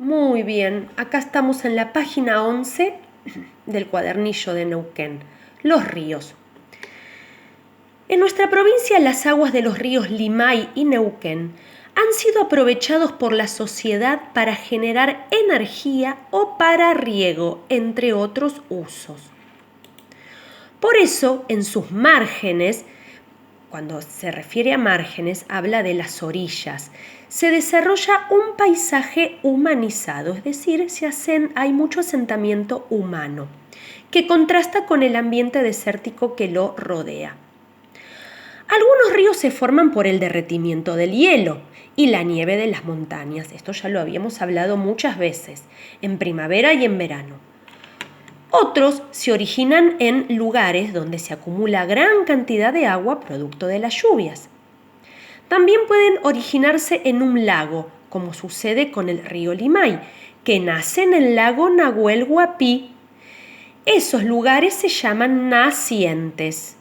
Muy bien, acá estamos en la página 11 del cuadernillo de Neuquén, los ríos. En nuestra provincia, las aguas de los ríos Limay y Neuquén han sido aprovechados por la sociedad para generar energía o para riego, entre otros usos. Por eso, en sus márgenes, cuando se refiere a márgenes, habla de las orillas, se desarrolla un paisaje humanizado, es decir, hay mucho asentamiento humano, que contrasta con el ambiente desértico que lo rodea. Algunos ríos se forman por el derretimiento del hielo y la nieve de las montañas. Esto ya lo habíamos hablado muchas veces, en primavera y en verano. Otros se originan en lugares donde se acumula gran cantidad de agua producto de las lluvias. También pueden originarse en un lago, como sucede con el río Limay, que nace en el lago Nahuel Huapi. Esos lugares se llaman nacientes.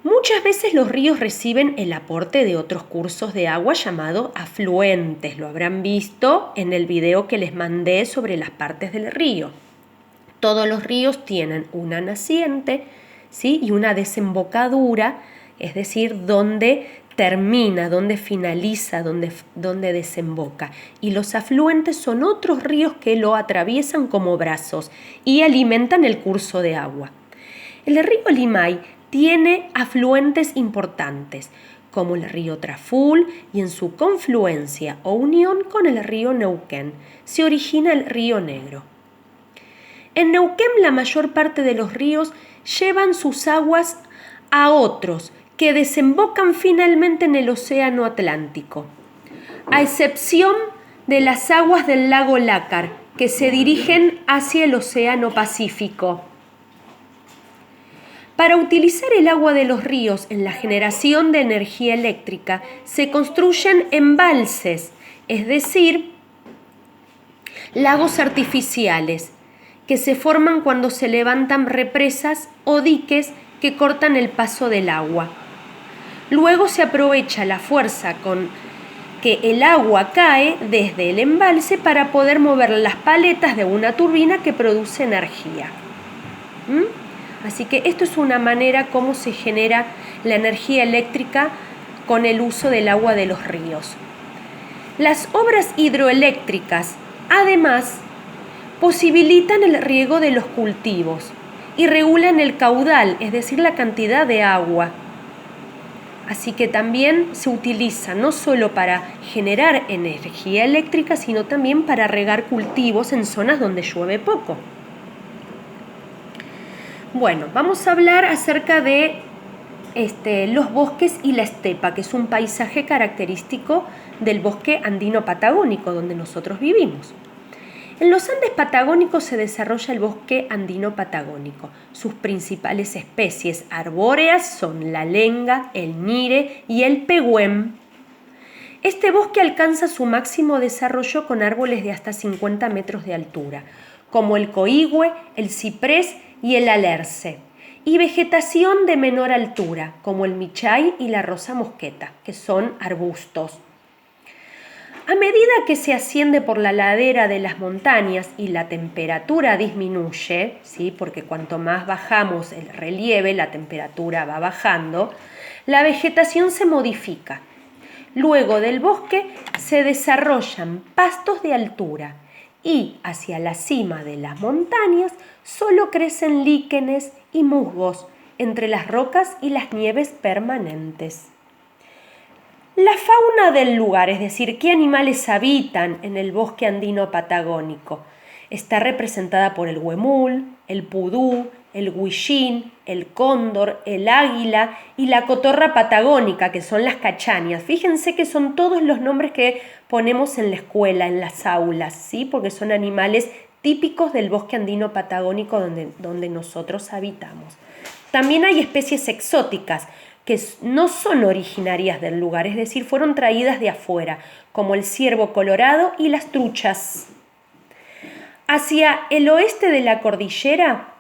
Muchas veces los ríos reciben el aporte de otros cursos de agua llamados afluentes. Lo habrán visto en el video que les mandé sobre las partes del río. Todos los ríos tienen una naciente, ¿sí? Y una desembocadura, es decir, donde termina, donde finaliza, donde desemboca. Y los afluentes son otros ríos que lo atraviesan como brazos y alimentan el curso de agua. El río Limay tiene afluentes importantes, como el río Traful, y en su confluencia o unión con el río Neuquén se origina el río Negro. En Neuquén la mayor parte de los ríos llevan sus aguas a otros que desembocan finalmente en el océano Atlántico, a excepción de las aguas del lago Lácar, que se dirigen hacia el océano Pacífico. Para utilizar el agua de los ríos en la generación de energía eléctrica se construyen embalses, es decir, lagos artificiales, que se forman cuando se levantan represas o diques que cortan el paso del agua. Luego se aprovecha la fuerza con que el agua cae desde el embalse para poder mover las paletas de una turbina que produce energía. Así que esto es una manera como se genera la energía eléctrica con el uso del agua de los ríos. Las obras hidroeléctricas, además, posibilitan el riego de los cultivos y regulan el caudal, es decir, la cantidad de agua. Así que también se utiliza no solo para generar energía eléctrica, sino también para regar cultivos en zonas donde llueve poco. Bueno, vamos a hablar acerca de los bosques y la estepa, que es un paisaje característico del bosque andino patagónico, donde nosotros vivimos. En los Andes patagónicos se desarrolla el bosque andino patagónico. Sus principales especies arbóreas son la lenga, el ñire y el pehuen. Este bosque alcanza su máximo desarrollo con árboles de hasta 50 metros de altura, como el coigüe, el ciprés y el alerce, y vegetación de menor altura, como el michay y la rosa mosqueta, que son arbustos. A medida que se asciende por la ladera de las montañas y la temperatura disminuye, ¿sí? Porque cuanto más bajamos el relieve, la temperatura va bajando, la vegetación se modifica. Luego del bosque se desarrollan pastos de altura y hacia la cima de las montañas solo crecen líquenes y musgos entre las rocas y las nieves permanentes. La fauna del lugar, es decir, qué animales habitan en el bosque andino patagónico, está representada por el huemul, el pudú, el huillín, el cóndor, el águila y la cotorra patagónica, que son las cachañas. Fíjense que son todos los nombres que ponemos en la escuela, en las aulas, ¿sí? Porque son animales típicos del bosque andino patagónico donde nosotros habitamos. También hay especies exóticas que no son originarias del lugar, es decir, fueron traídas de afuera, como el ciervo colorado y las truchas. Hacia el oeste de la cordillera,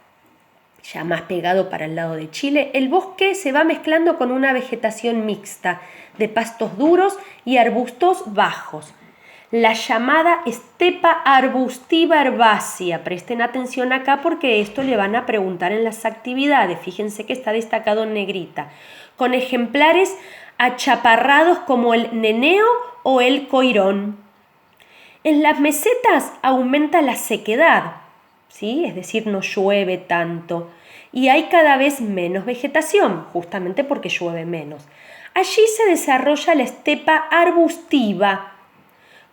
ya más pegado para el lado de Chile, el bosque se va mezclando con una vegetación mixta de pastos duros y arbustos bajos. la llamada estepa arbustiva herbácea. Presten atención acá porque esto le van a preguntar en las actividades. Fíjense que está destacado en negrita. Con ejemplares achaparrados como el neneo o el coirón. En las mesetas aumenta la sequedad, ¿sí? Es decir, no llueve tanto. Y hay cada vez menos vegetación, justamente porque llueve menos. Allí se desarrolla la estepa arbustiva,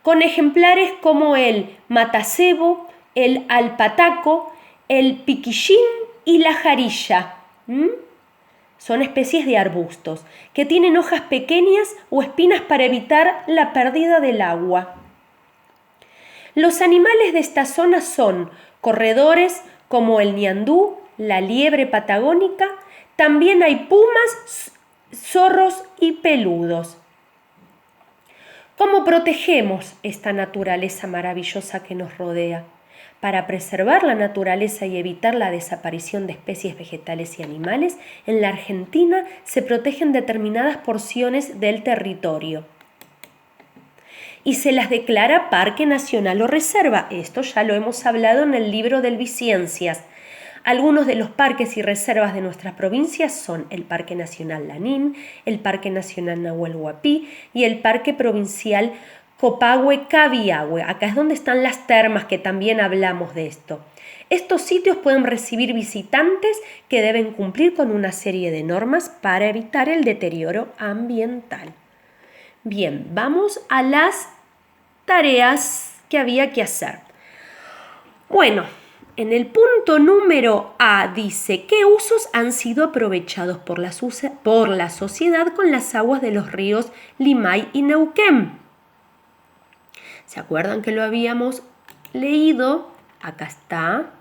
con ejemplares como el matacebo, el alpataco, el piquillín y la jarilla. Son especies de arbustos que tienen hojas pequeñas o espinas para evitar la pérdida del agua. Los animales de esta zona son corredores como el ñandú, la liebre patagónica. También hay pumas, zorros y peludos. ¿Cómo protegemos esta naturaleza maravillosa que nos rodea? Para preservar la naturaleza y evitar la desaparición de especies vegetales y animales, en la Argentina se protegen determinadas porciones del territorio y se las declara parque nacional o reserva. Esto ya lo hemos hablado en el libro del Biciencias. Algunos de los parques y reservas de nuestras provincias son el Parque Nacional Lanín, el Parque Nacional Nahuel Huapi y el Parque Provincial Copahue-Cabiahue. Acá es donde están las termas, que también hablamos de esto. Estos sitios pueden recibir visitantes que deben cumplir con una serie de normas para evitar el deterioro ambiental. Bien, vamos a las tareas que había que hacer. Bueno, en el punto número A dice: ¿qué usos han sido aprovechados por la sociedad con las aguas de los ríos Limay y Neuquén? ¿Se acuerdan que lo habíamos leído? Acá está.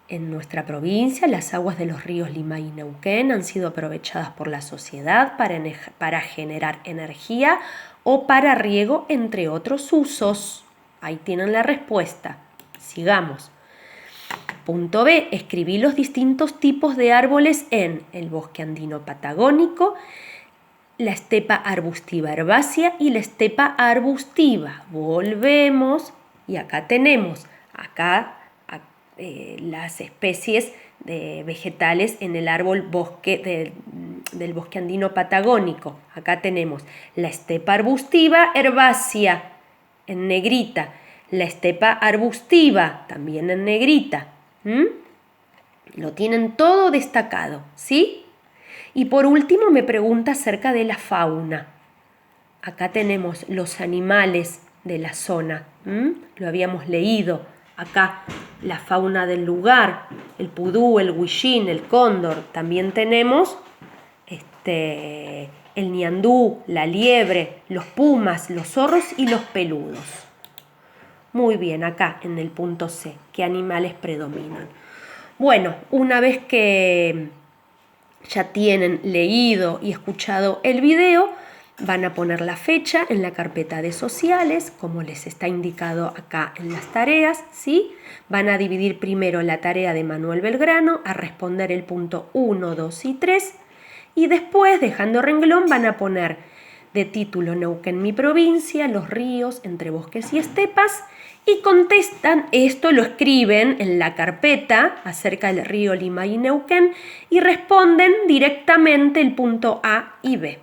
En nuestra provincia, las aguas de los ríos Limay y Neuquén han sido aprovechadas por la sociedad para generar energía o para riego, entre otros usos. Ahí tienen la respuesta. Sigamos. Punto B. Escribí los distintos tipos de árboles en el bosque andino patagónico, la estepa arbustiva herbácea y la estepa arbustiva. Volvemos y acá tenemos las especies de vegetales en el árbol del bosque andino patagónico. Acá tenemos la estepa arbustiva herbácea en negrita, la estepa arbustiva también en negrita. Lo tienen todo destacado, ¿sí? Y por último me pregunta acerca de la fauna. Acá tenemos los animales de la zona, lo habíamos leído. Acá la fauna del lugar, el pudú, el huillín, el cóndor. También tenemos el ñandú, la liebre, los pumas, los zorros y los peludos. Muy bien, acá en el punto C, ¿qué animales predominan? Bueno, una vez que ya tienen leído y escuchado el video, van a poner la fecha en la carpeta de sociales, como les está indicado acá en las tareas, ¿sí? Van a dividir primero la tarea de Manuel Belgrano a responder el punto 1, 2 y 3, y después, dejando renglón, van a poner de título Neuquén, mi provincia, los ríos entre bosques y estepas, y contestan, esto lo escriben en la carpeta acerca del río Limay y Neuquén, y responden directamente el punto A y B.